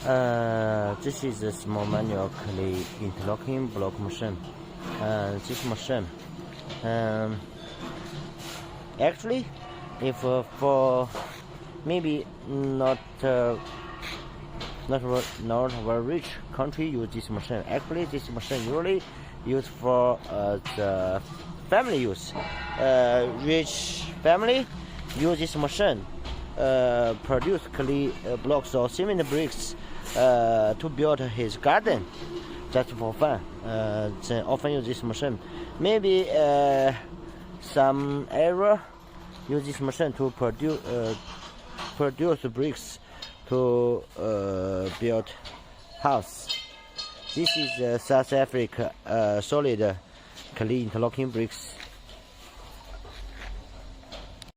This is a small manual clay interlocking block machine. This machine, actually, if for maybe not very rich country use this machine. Actually, this machine usually used for the family use. Rich family use this machine, produce clay blocks or cement bricks to build his garden, just for fun. They often use this machine. Maybe some area use this machine to produce bricks to build house. This is South Africa solid clay interlocking bricks.